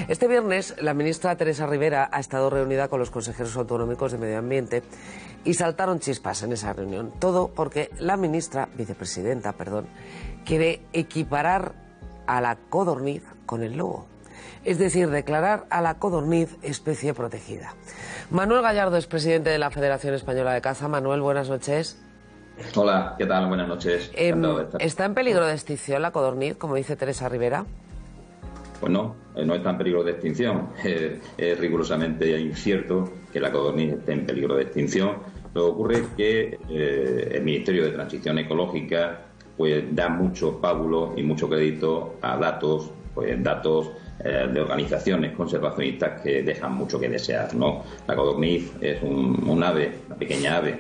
Este viernes, la ministra Teresa Rivera ha estado reunida con los consejeros autonómicos de Medio Ambiente y saltaron chispas en esa reunión. Todo porque la vicepresidenta, quiere equiparar a la codorniz con el lobo. Es decir, declarar a la codorniz especie protegida. Manuel Gallardo es presidente de la Federación Española de Caza. Manuel, buenas noches. Hola, ¿qué tal? Buenas noches. ¿Está en peligro de extinción la codorniz, como dice Teresa Rivera? Pues no está en peligro de extinción. Es rigurosamente incierto que la codorniz esté en peligro de extinción. Lo que ocurre es que el Ministerio de Transición Ecológica pues da mucho pábulo y mucho crédito a datos de organizaciones conservacionistas que dejan mucho que desear, ¿no? La codorniz es un ave, una pequeña ave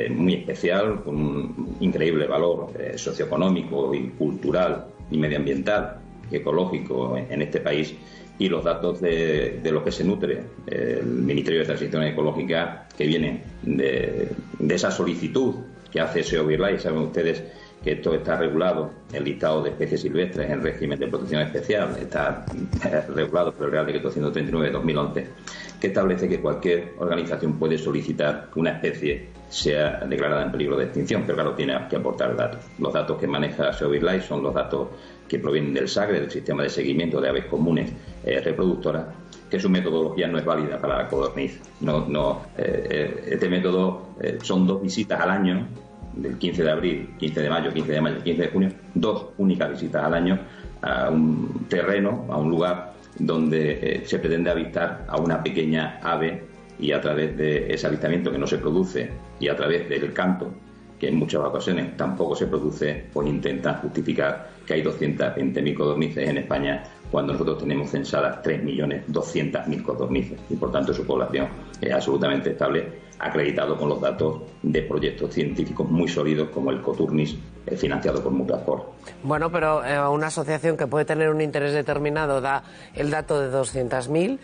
muy especial, con un increíble valor socioeconómico y cultural y medioambiental y ecológico en este país, y los datos de los que se nutre el Ministerio de Transición Ecológica, que vienen de esa solicitud que hace SEO BirdLife. Saben ustedes que esto está regulado, el listado de especies silvestres en régimen de protección especial, está regulado por el Real Decreto 139 de 2011, que establece que cualquier organización puede solicitar que una especie sea declarada en peligro de extinción, pero claro, tiene que aportar datos. Los datos que maneja SEO BirdLife son los datos que provienen del SAGRE, del Sistema de Seguimiento de Aves Comunes Reproductoras, que su metodología no es válida para la codorniz. Este método son 2 visitas al año, del 15 de abril, 15 de mayo, 15 de mayo, 15 de junio, 2 únicas visitas al año a un terreno, a un lugar donde se pretende avistar a una pequeña ave, y a través de ese avistamiento que no se produce y a través del canto, que en muchas ocasiones tampoco se produce, pues intentan justificar que hay 220.000 codornices en España, cuando nosotros tenemos censadas 3.200.000 codornices, y por tanto su población es absolutamente estable, acreditado con los datos de proyectos científicos muy sólidos como el Coturnis, financiado por Mutuasport. Bueno, pero una asociación que puede tener un interés determinado da el dato de 200.000,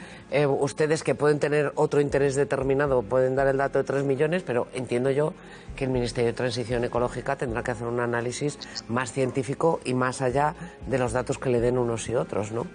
ustedes que pueden tener otro interés determinado pueden dar el dato de 3 millones, pero entiendo yo que el Ministerio de Transición Ecológica tendrá que hacer un análisis más científico y más allá de los datos que le den unos y otros, ¿no?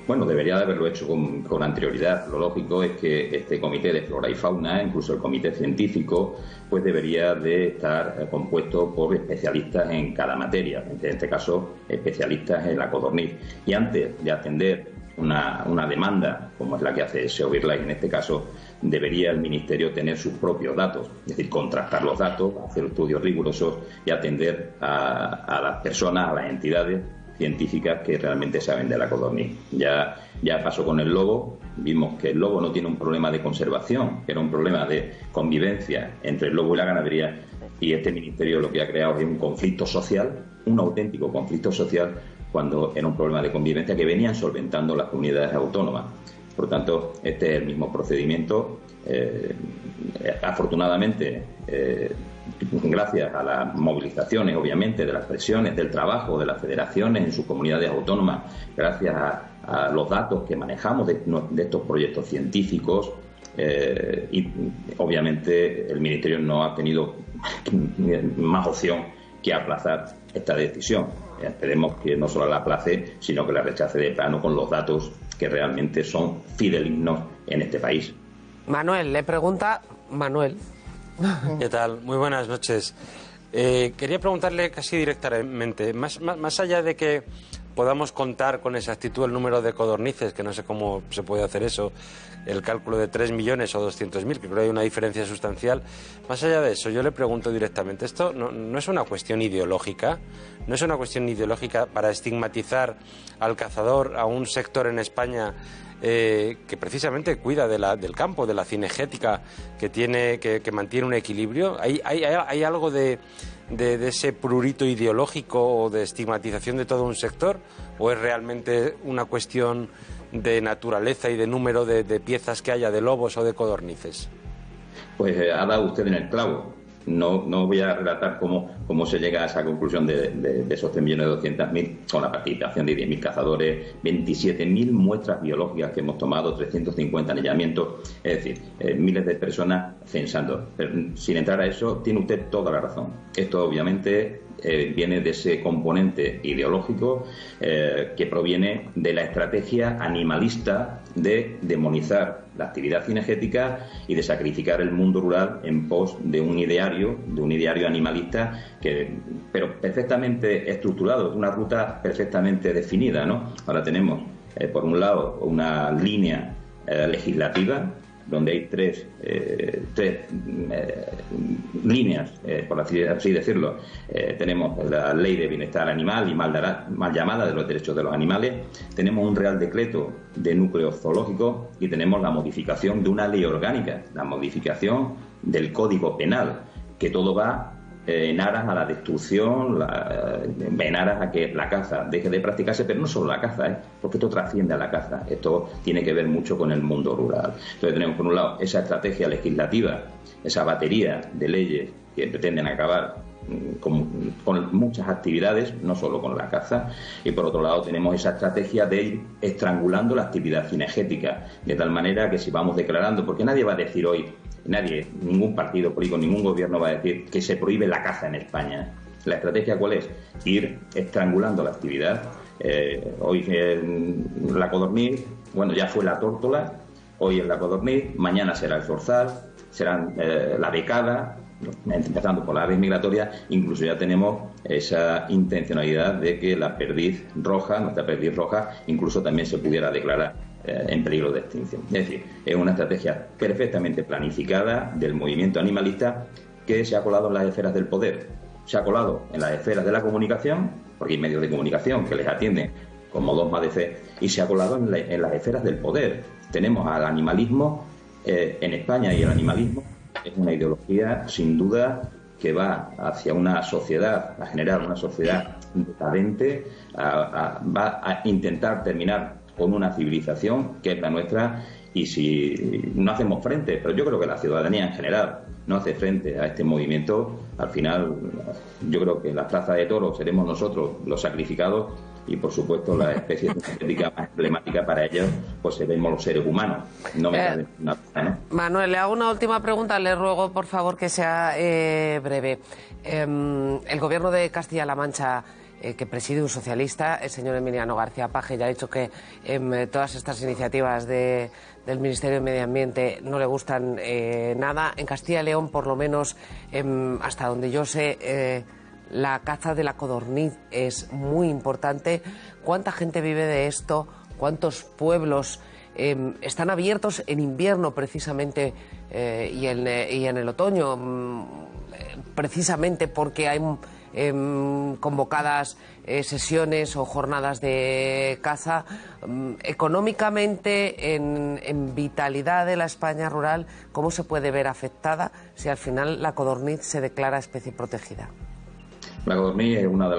Bueno, debería de haberlo hecho con anterioridad. Lo lógico es que este comité de flora y fauna, incluso el comité científico, pues debería de estar compuesto por especialistas en cada materia, en este caso especialistas en la codorniz. Y antes de atender una demanda, como es la que hace SEO BirdLife en este caso, debería el Ministerio tener sus propios datos, es decir, contrastar los datos, hacer estudios rigurosos y atender a las personas, a las entidades científicas que realmente saben de la codorniz. Ya pasó con el lobo, vimos que el lobo no tiene un problema de conservación, era un problema de convivencia entre el lobo y la ganadería, y este ministerio lo que ha creado es un conflicto social, un auténtico conflicto social, cuando era un problema de convivencia que venían solventando las comunidades autónomas. Por tanto, este es el mismo procedimiento. Afortunadamente, gracias a las movilizaciones, obviamente, de las presiones, del trabajo de las federaciones en sus comunidades autónomas, gracias a los datos que manejamos de estos proyectos científicos, y obviamente el Ministerio no ha tenido más opción que aplazar esta decisión. Esperemos que no solo la aplace, sino que la rechace de plano con los datos que realmente son fidedignos en este país. Manuel, le pregunta Manuel. ¿Qué tal? Muy buenas noches. Quería preguntarle casi directamente, más allá de que podamos contar con exactitud el número de codornices, que no sé cómo se puede hacer eso, el cálculo de 3 millones o 200.000, que creo que hay una diferencia sustancial. Más allá de eso, yo le pregunto directamente, ¿esto no es una cuestión ideológica? ¿No es una cuestión ideológica para estigmatizar al cazador, a un sector en España que precisamente cuida del campo, de la cinegética, que mantiene un equilibrio? ¿Hay algo de ese prurito ideológico o de estigmatización de todo un sector, o es realmente una cuestión de naturaleza y de número de piezas que haya de lobos o de codornices? Pues ha dado usted en el clavo. No voy a relatar cómo se llega a esa conclusión de esos 3.200.000 con la participación de 10.000 cazadores, 27.000 muestras biológicas que hemos tomado, 350 anillamientos, es decir, miles de personas censando. Pero sin entrar a eso, tiene usted toda la razón. Esto obviamente viene de ese componente ideológico que proviene de la estrategia animalista de demonizar la actividad cinegética y de sacrificar el mundo rural en pos de un ideario animalista pero perfectamente estructurado, una ruta perfectamente definida, ¿no? Ahora tenemos, por un lado, una línea legislativa donde hay tres líneas, por así decirlo. Tenemos la Ley de Bienestar Animal y mal llamada de los derechos de los animales, tenemos un Real Decreto de núcleos zoológicos y tenemos la modificación de una ley orgánica, la modificación del Código Penal, que todo va en aras a la destrucción, en aras a que la caza deje de practicarse, pero no solo la caza, porque esto trasciende a la caza, esto tiene que ver mucho con el mundo rural. Entonces tenemos por un lado esa estrategia legislativa, esa batería de leyes que pretenden acabar con muchas actividades, no solo con la caza, y por otro lado tenemos esa estrategia de ir estrangulando la actividad cinegética, de tal manera que si vamos declarando, porque nadie va a decir hoy, ningún partido político, ningún gobierno va a decir que se prohíbe la caza en España. ¿La estrategia cuál es? Ir estrangulando la actividad. Hoy la codorniz, bueno, ya fue la tórtola, hoy es la codorniz, mañana será el zorzal, serán la becada, empezando por las aves migratorias, incluso ya tenemos esa intencionalidad de que la perdiz roja, nuestra perdiz roja, incluso también se pudiera declarar en peligro de extinción. Es decir, es una estrategia perfectamente planificada del movimiento animalista que se ha colado en las esferas del poder, se ha colado en las esferas de la comunicación, porque hay medios de comunicación que les atienden como dogma de fe, y se ha colado en las esferas del poder. Tenemos al animalismo en España, y el animalismo es una ideología sin duda que va hacia una sociedad, a generar una sociedad decadente, va a intentar terminar con una civilización que es la nuestra, y si no hacemos frente, pero yo creo que la ciudadanía en general no hace frente a este movimiento, al final yo creo que en la plaza de toros seremos nosotros los sacrificados, y por supuesto la especie científica más emblemática para ellos pues seremos los seres humanos. No me cabe nada, ¿no? Manuel, le hago una última pregunta, le ruego por favor que sea breve. El gobierno de Castilla-La Mancha, que preside un socialista, el señor Emiliano García Paje, ya ha dicho que todas estas iniciativas del Ministerio de Medio Ambiente no le gustan nada. En Castilla y León, por lo menos, hasta donde yo sé, la caza de la codorniz es muy importante. ¿Cuánta gente vive de esto? ¿Cuántos pueblos están abiertos en invierno precisamente y en el otoño, precisamente porque hay convocadas sesiones o jornadas de caza? Económicamente, en vitalidad de la España rural, ¿cómo se puede ver afectada si al final la codorniz se declara especie protegida? La codorniz es una de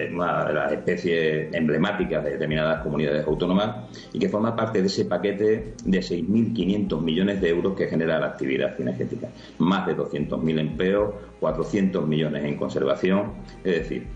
las especies emblemáticas de determinadas comunidades autónomas y que forma parte de ese paquete de 6.500 millones de euros que genera la actividad cinegética. Más de 200.000 empleos, 400 millones en conservación. Es decir,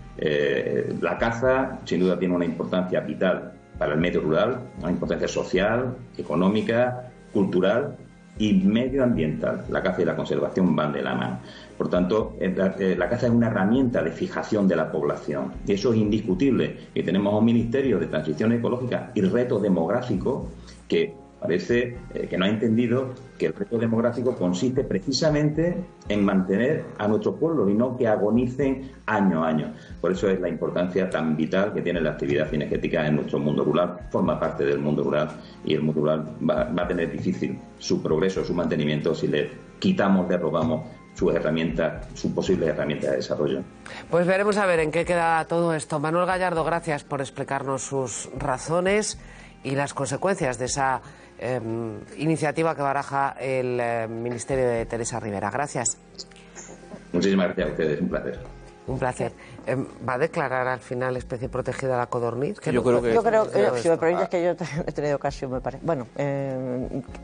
la caza sin duda tiene una importancia vital para el medio rural, una importancia social, económica, cultural y medioambiental. La caza y la conservación van de la mano. Por tanto, la caza es una herramienta de fijación de la población, y eso es indiscutible. Y tenemos un Ministerio de Transición Ecológica y Reto Demográfico que parece que no ha entendido que el reto demográfico consiste precisamente en mantener a nuestros pueblos y no que agonicen año a año. Por eso es la importancia tan vital que tiene la actividad cinegética en nuestro mundo rural. Forma parte del mundo rural, y el mundo rural va a tener difícil su progreso, su mantenimiento, si le quitamos, le robamos sus herramientas, sus posibles herramientas de desarrollo. Pues veremos a ver en qué queda todo esto. Manuel Gallardo, gracias por explicarnos sus razones y las consecuencias de esa iniciativa que baraja el Ministerio de Teresa Rivera. Gracias. Muchísimas gracias a ustedes, un placer. Un placer. ¿Va a declarar al final especie protegida la codorniz? Yo creo que si me permites, que yo he tenido ocasión, me parece. Bueno,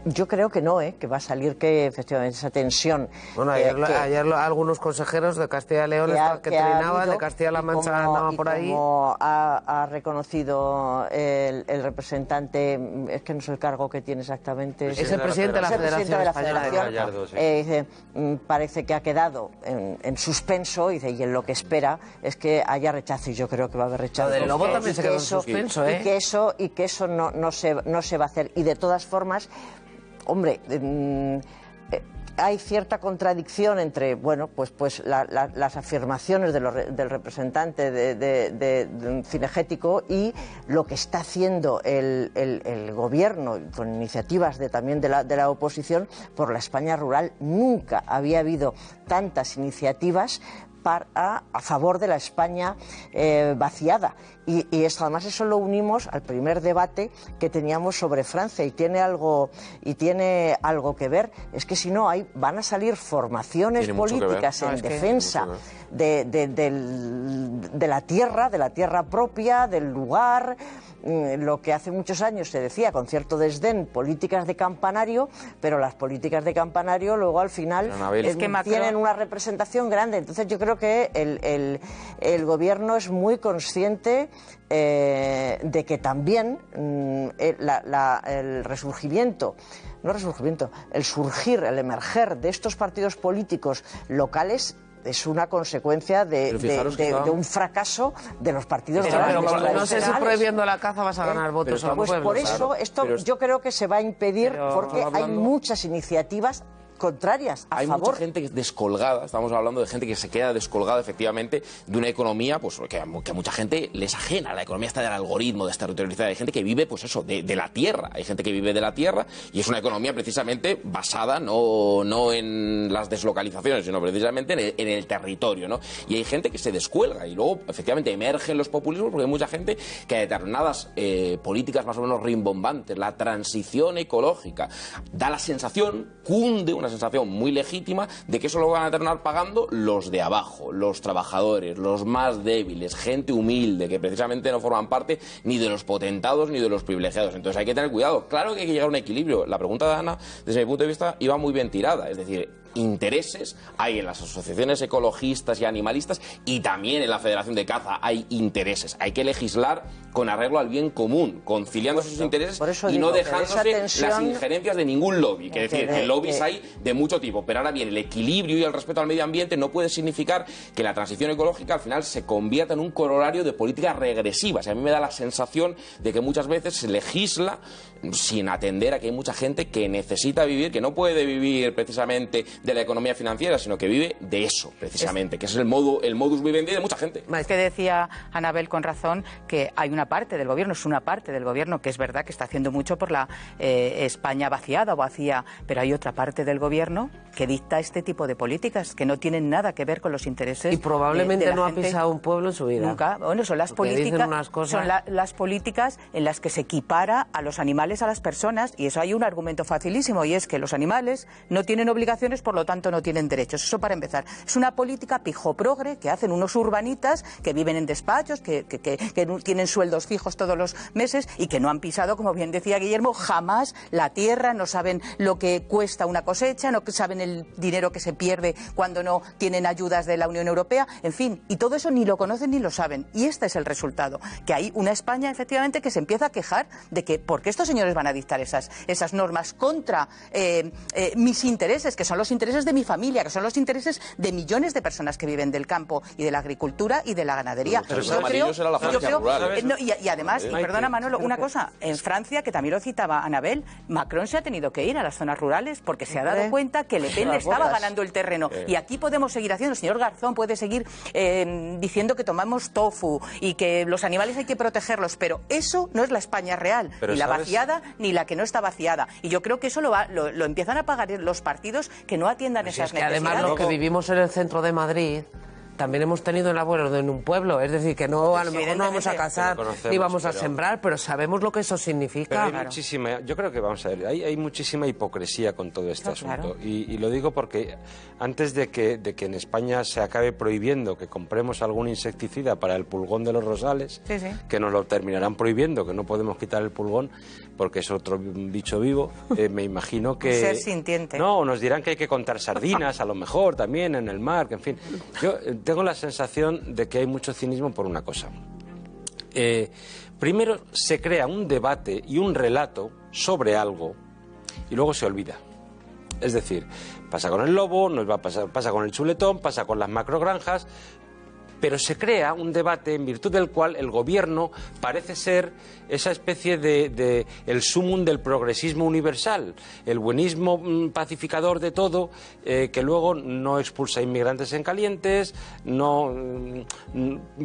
yo creo que no, que va a salir que efectivamente esa tensión. Bueno, ayer algunos consejeros de Castilla y León que trinaban, de Castilla-La Mancha andaban por ahí. Como ha reconocido el representante, es que no sé el cargo que tiene exactamente. Es el presidente de la Federación Española de Gallardo. Parece que ha quedado en suspenso, y en lo que espera es que haya rechazo, y yo creo que va a haber rechazo. Lo del lobo también se quedó en suspenso, ¿eh? Y que eso no se va a hacer. Y de todas formas, hombre, hay cierta contradicción entre, bueno, pues las afirmaciones del representante cinegético y lo que está haciendo el gobierno con iniciativas también de la oposición por la España rural. Nunca había habido tantas iniciativas a favor de la España vaciada. Y esto, además, eso lo unimos al primer debate que teníamos sobre Francia, y tiene algo que ver. Es que si no, van a salir formaciones políticas en defensa de la tierra propia, del lugar. Lo que hace muchos años se decía con cierto desdén, políticas de campanario, pero las políticas de campanario luego al final tienen una representación grande. Entonces yo creo que el gobierno es muy consciente de que también el resurgimiento, el emerger de estos partidos políticos locales es una consecuencia de un fracaso de los partidos pero no sé si prohibiendo la caza vas a ganar votos a los pueblos. Por eso, yo creo que se va a impedir, porque hay muchas iniciativas contrarias a Hay favor. mucha gente descolgada, estamos hablando de gente que se queda descolgada efectivamente de una economía pues que a mucha gente les ajena. La economía está del algoritmo, desterritorializada. Hay gente que vive pues eso, de la tierra. Hay gente que vive de la tierra y es una economía precisamente basada no en las deslocalizaciones, sino precisamente en el territorio, ¿no? Y hay gente que se descuelga y luego efectivamente emergen los populismos porque hay mucha gente que a determinadas políticas más o menos rimbombantes, la transición ecológica, da la sensación, cunde una sensación muy legítima de que eso lo van a terminar pagando los de abajo, los trabajadores, los más débiles, gente humilde, que precisamente no forman parte ni de los potentados ni de los privilegiados. Entonces hay que tener cuidado. Claro que hay que llegar a un equilibrio. La pregunta de Ana, desde mi punto de vista, iba muy bien tirada. Es decir, intereses hay en las asociaciones ecologistas y animalistas, y también en la Federación de Caza hay intereses. Hay que legislar con arreglo al bien común, conciliando esos intereses y no dejándose las injerencias de ningún lobby. Que decir, que lobbies hay de mucho tipo, pero ahora bien, el equilibrio y el respeto al medio ambiente no puede significar que la transición ecológica al final se convierta en un corolario de políticas regresivas. Y a mí me da la sensación de que muchas veces se legisla sin atender a que hay mucha gente que necesita vivir, que no puede vivir precisamente de la economía financiera, sino que vive de eso, precisamente, que es el modus vivendi de mucha gente. Es que decía Anabel con razón que hay una parte del gobierno, es una parte del gobierno que es verdad que está haciendo mucho por la España vaciada o vacía, pero hay otra parte del gobierno que dicta este tipo de políticas que no tienen nada que ver con los intereses. Y probablemente de la no gente. Ha pisado un pueblo en su vida. Nunca. Bueno, son las políticas, las políticas en las que se equipara a los animales a las personas, y eso hay un argumento facilísimo, y es que los animales no tienen obligaciones, por lo tanto no tienen derechos. Eso para empezar. Es una política pijo-progre que hacen unos urbanitas que viven en despachos, que tienen sueldos fijos todos los meses y que no han pisado, como bien decía Guillermo, jamás la tierra, no saben lo que cuesta una cosecha, no saben el dinero que se pierde cuando no tienen ayudas de la Unión Europea, en fin, y todo eso ni lo conocen ni lo saben. Y este es el resultado, que hay una España efectivamente que se empieza a quejar de que ¿por qué estos señores van a dictar esas normas contra mis intereses, que son los intereses de mi familia, que son los intereses de millones de personas que viven del campo y de la agricultura y de la ganadería? Pero era la Francia rural. Y además, perdona Manolo, una cosa, en Francia, que también lo citaba Anabel, Macron se ha tenido que ir a las zonas rurales porque se ha dado cuenta que Le Pen le estaba ganando el terreno. Y aquí podemos seguir haciendo, el señor Garzón puede seguir diciendo que tomamos tofu y que los animales hay que protegerlos, pero eso no es la España real, ni la vaciada ni la que no está vaciada. Y yo creo que eso lo empiezan a pagar los partidos que no atiendan esas necesidades. Además, los que vivimos en el centro de Madrid también hemos tenido el abuelo en un pueblo, es decir, que no, a lo mejor no vamos a casar ni vamos a sembrar, pero sabemos lo que eso significa. Pero hay muchísima, yo creo que vamos a ver, hay muchísima hipocresía con todo este asunto. Y lo digo porque antes de que en España se acabe prohibiendo que compremos algún insecticida para el pulgón de los rosales, que nos lo terminarán prohibiendo, que no podemos quitar el pulgón porque es otro bicho vivo, me imagino que... Ser sintiente. No, nos dirán que hay que contar sardinas, a lo mejor, también en el mar, que en fin. Yo tengo la sensación de que hay mucho cinismo por una cosa. Primero se crea un debate y un relato sobre algo y luego se olvida. Es decir, pasa con el lobo, pasa con el chuletón, pasa con las macrogranjas, pero se crea un debate en virtud del cual el gobierno parece ser esa especie de el sumum del progresismo universal, el buenismo pacificador de todo, que luego no expulsa inmigrantes en calientes, no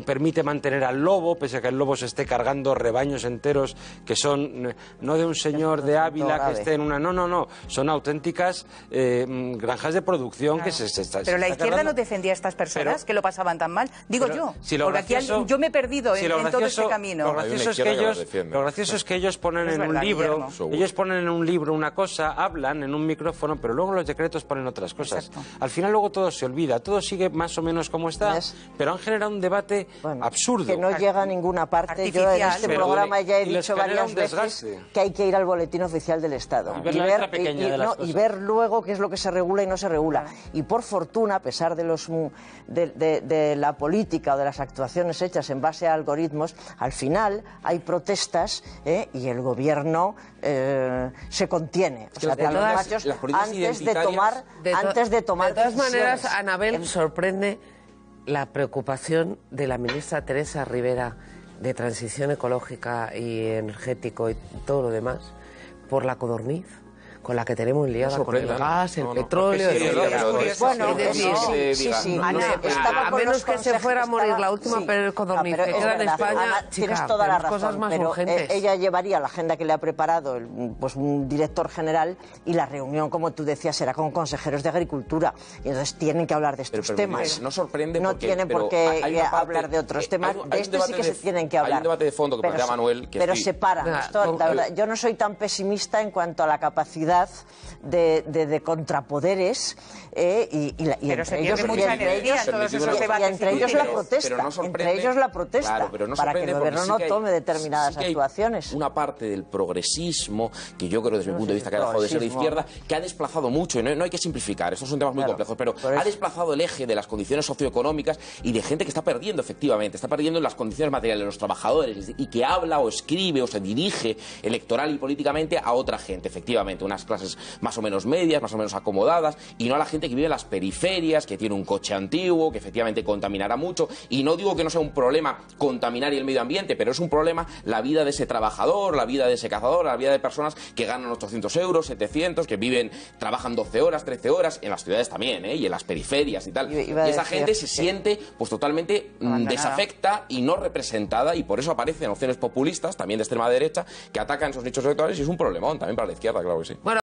permite mantener al lobo, pese a que el lobo se esté cargando rebaños enteros que son no de un señor de Ávila que esté en una... No, son auténticas granjas de producción que se está... Pero la izquierda cargando. no defendía a estas personas que lo pasaban tan mal. Digo yo, si porque aquí yo me he perdido en todo este camino. Lo gracioso es que ellos ponen en un libro, una cosa, hablan en un micrófono, pero luego en los decretos ponen otras cosas. Exacto. Al final luego todo se olvida, todo sigue más o menos como está, pero han generado un debate absurdo. Que no llega a ninguna parte. Yo en este programa ya he dicho varias veces que hay que ir al boletín oficial del Estado y ver luego qué es lo que se regula y no se regula. Y por fortuna, a pesar de la política o de las actuaciones hechas en base a algoritmos, al final hay protestas y el gobierno se contiene. O sea, antes de tomar De todas maneras, Anabel, sorprende la preocupación de la ministra Teresa Rivera de Transición Ecológica y Energético y todo lo demás por la codorniz con la que tenemos liada con el gas, el petróleo... Bueno, a menos que se fuera a morir la última codorniz que queda en España, tienes toda la razón, cosas más pero urgentes. Ella llevaría la agenda que le ha preparado un director general y la reunión, como tú decías, será con consejeros de Agricultura. Y entonces tienen que hablar de estos temas. No sorprende no porque, tienen por qué hablar de otros temas. De estos sí que se tienen que hablar. Hay un debate de fondo que plantea Manuel. Pero separan. La verdad, yo no soy tan pesimista en cuanto a la capacidad de contrapoderes entre ellos la protesta para que el gobierno no tome determinadas actuaciones. Una parte del progresismo que yo creo desde mi punto de vista que ha dejado de ser de izquierda, que ha desplazado mucho, y no hay que simplificar, estos son temas muy complejos, pero ha desplazado el eje de las condiciones socioeconómicas y de gente que está perdiendo efectivamente, está perdiendo las condiciones materiales de los trabajadores y que habla o escribe o se dirige electoral y políticamente a otra gente, efectivamente, unas clases más o menos medias, más o menos acomodadas, y no a la gente que vive en las periferias, que tiene un coche antiguo, que efectivamente contaminará mucho. Y no digo que no sea un problema contaminar y el medio ambiente, pero es un problema la vida de ese trabajador, la vida de ese cazador, la vida de personas que ganan 800 euros, 700, que trabajan 12 horas, 13 horas, en las ciudades también, y en las periferias y tal. Y esa gente se siente pues totalmente desafecta y no representada, y por eso aparecen opciones populistas, también de extrema derecha, que atacan esos nichos electorales, y es un problemón también para la izquierda, claro que sí.